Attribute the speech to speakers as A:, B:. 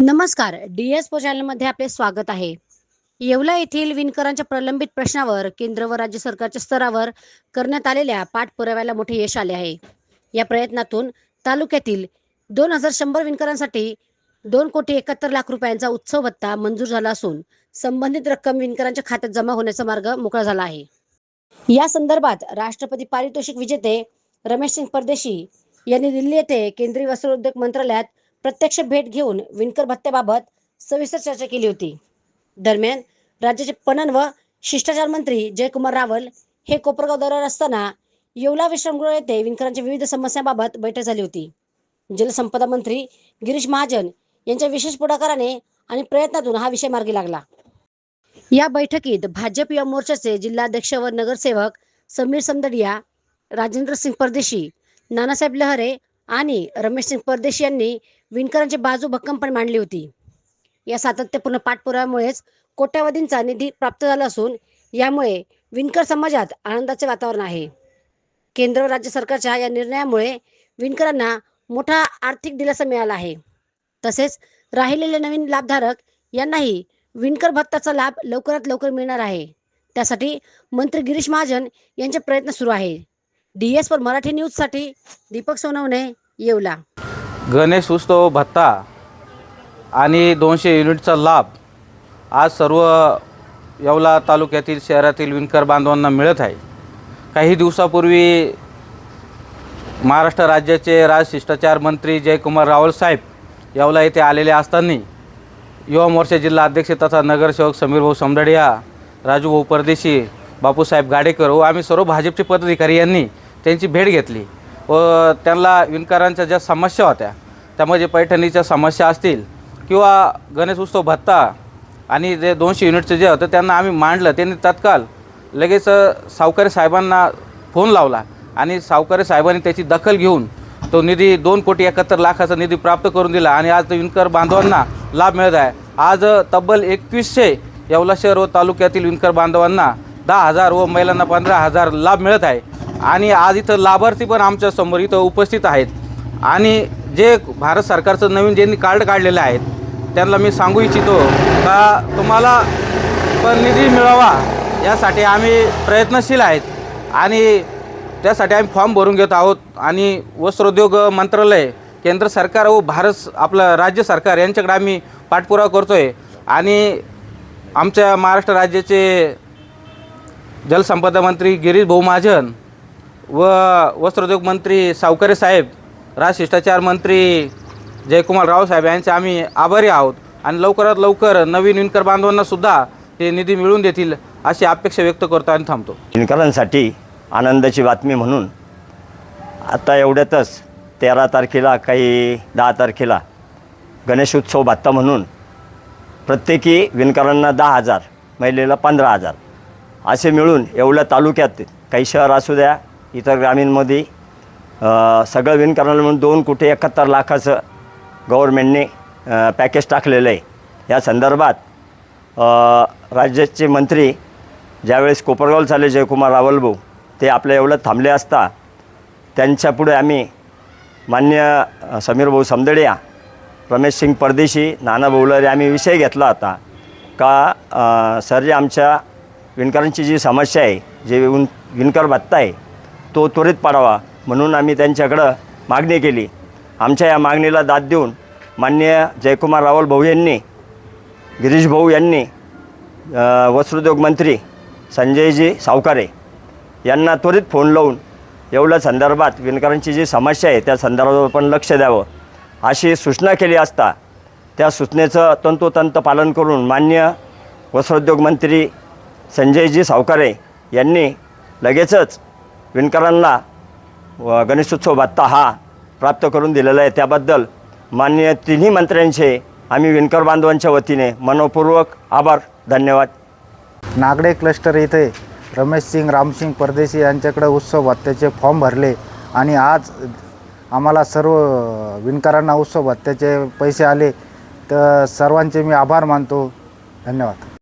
A: नमस्कार. डी.एस.पो चॅनलमध्ये आपले स्वागत आहे. येवला येथील विणकरांच्या प्रलंबित प्रश्नावर केंद्र व राज्य सरकारच्या स्तरावर करण्यात आलेल्या पाठपुराव्याला मोठे यश आले आहे. या प्रयत्नातून तालुक्यातील 2100 विणकरांसाठी 2,71,00,000 रुपयांचा उत्सव भत्ता मंजूर झाला असून संबंधित रक्कम विणकरांच्या खात्यात जमा होण्याचा मार्ग मोकळा झाला आहे. या संदर्भात राष्ट्रपती पारितोषिक विजेते रमेश सिंग परदेशी यांनी दिल्ली येथे केंद्रीय वस्त्रोद्योग मंत्रालयात प्रत्यक्ष भेट घेऊन विणकर भत्त्याबाबत सविस्तर चर्चा केली होती. दरम्यान राज्याचे पणन व शिष्टाचार मंत्री जयकुमार रावल हे कोपरगाव दौऱ्यावर असताना येवला विश्रामगृह येथे विणकरांच्या विविध समस्यांबाबत बैठक झाली होती. जलसंपदा मंत्री गिरीश महाजन यांच्या विशेष पुढाकाराने आणि प्रयत्नातून हा विषय मार्गी लागला. या बैठकीत भाजप युवा मोर्चाचे जिल्हाध्यक्ष व नगरसेवक समीर समदडिया, राजेंद्र सिंग परदेशी, नानासाहेब लहरे आणि रमेश सिंग परदेशी यांनी विणकरांची बाजू भक्कमपणे मांडली होती. या सातत्यपूर्ण पाठपुराव्यामुळेच कोट्यावधींचा निधी प्राप्त झाला असून यामुळे विणकर समाजात आनंदाचे वातावरण आहे. केंद्र व राज्य सरकारच्या या निर्णयामुळे विणकरांना मोठा आर्थिक दिलासा मिळाला आहे. तसेच राहिलेले नवीन लाभधारक यांनाही विणकर भत्ताचा लाभ लवकरात लवकर मिळणार आहे. त्यासाठी मंत्री गिरीश महाजन यांचे प्रयत्न सुरू आहे. डी.एस.पो मराठी न्यूजसाठी दीपक सोनवणे, येवला.
B: गणेश उत्सव भत्ता आणि 200 युनिटचा लाभ आज सर्व येवला तालुक्यातील शहरातील विणकर बांधवांना मिळत आहे. काही दिवसापूर्वी महाराष्ट्र राज्याचे शिष्टाचार मंत्री जयकुमार रावल साहेब येवला येथे आलेले असताना युवा मोर्चा जिल्हा अध्यक्ष तथा नगरसेवक समीर भाऊ समदडिया, राजू भाऊ परदेशी, बापूसाहेब गाडेकर व आम्ही सर्व भाजपचे पदाधिकारी यांनी त्यांची भेट घेतली व त्यांना विणकरांच्या ज्या समस्या होत्या त्यामध्ये पैठणीच्या समस्या असतील किंवा गणेश उत्सव भत्ता आणि जे 200 युनिटचं जे होतं त्यांना आम्ही मांडलं. त्यांनी तत्काळ लगेच सावकारी साहेबांना फोन लावला आणि सावकारी साहेबांनी त्याची दखल घेऊन तो निधी 2,71,00,000 निधी प्राप्त करून दिला आणि आज विणकर बांधवांना लाभ मिळत आहे. आज तब्बल 2100 येवला शहर व तालुक्यातील विणकर बांधवांना 10,000 व महिलांना 15,000 लाभ मिळत आहे. आणि आज इथं लाभार्थी पण आमच्या समोर इथं उपस्थित आहेत आणि जे भारत सरकारचं नवीन ज्यांनी कार्ड काढलेले आहेत त्यांना मी सांगू इच्छितो का तुम्हाला पण निधी मिळावा यासाठी आम्ही प्रयत्नशील आहेत आणि त्यासाठी आम्ही फॉर्म भरून घेत आहोत. आणि वस्त्रोद्योग मंत्रालय, केंद्र सरकार व आपलं राज्य सरकार यांच्याकडे आम्ही पाठपुरावा करतो आहे. आणि आमच्या महाराष्ट्र राज्याचे जलसंपदा मंत्री गिरीश भाऊ महाजन व वस्त्रोद्योग मंत्री सावकारी साहेब, शिष्टाचार मंत्री जयकुमार राव साहेब यांचे आम्ही आभारी आहोत आणि लवकरात लवकर नवीन विणकर बांधवांनासुद्धा हे निधी मिळवून देतील अशी अपेक्षा व्यक्त करतो आणि थांबतो.
C: विणकरांसाठी आनंदाची बातमी म्हणून आता एवढ्यातच 13 तारखेला 10 तारखेला गणेशोत्सव भत्ता म्हणून प्रत्येकी विणकरांना 10,000, महिलेला 15,000 असे मिळून येवला तालुक्यात काही शहर असू द्या इतर ग्रामीणमध्ये सगळं विणकरांना म्हणून 2,71,00,000 गव्हर्मेंटने पॅकेज टाकलेलं आहे. या संदर्भात राज्याचे मंत्री ज्यावेळेस कोपरगावला चालले जयकुमार रावल भाऊ ते आपल्या येवल्यात थांबले असता त्यांच्यापुढे आम्ही मान्य समीर भाऊ समदडिया, रमेश सिंग परदेशी, नाना भाऊ लहरे आम्ही विषय घेतला होता का सर जे आमच्या विणकरांची जी समस्या आहे, जे विणकर भत्ता आहे तो त्वरित पाडावा म्हणून आम्ही त्यांच्याकडं मागणी केली. आमच्या या मागणीला दाद देऊन माननीय जयकुमार रावल भाऊ यांनी, गिरीश भाऊ यांनी वस्त्रोद्योग मंत्री संजयजी सावकारे यांना त्वरित फोन लावून एवढ्या संदर्भात विणकरांची जी समस्या आहे त्या संदर्भावर पण लक्ष द्यावं अशी सूचना केली असता त्या सूचनेचं तंतोतंत पालन करून माननीय वस्त्रोद्योग मंत्री संजयजी सावकारे यांनी लगेचच विणकरांना गणेशोत्सव भत्ता हा प्राप्त करून दिलेला आहे. त्याबद्दल माननीय तिन्ही मंत्र्यांचे आम्ही विणकर बांधवांच्या वतीने मनपूर्वक आभार, धन्यवाद.
D: नागडे क्लस्टर येथे रमेश सिंग, रामसिंग परदेशी यांच्याकडे उत्सव भत्त्याचे फॉर्म भरले आणि आज आम्हाला सर्व विणकरांना उत्सव भत्त्याचे पैसे आले. तर सर्वांचे मी आभार मानतो. धन्यवाद.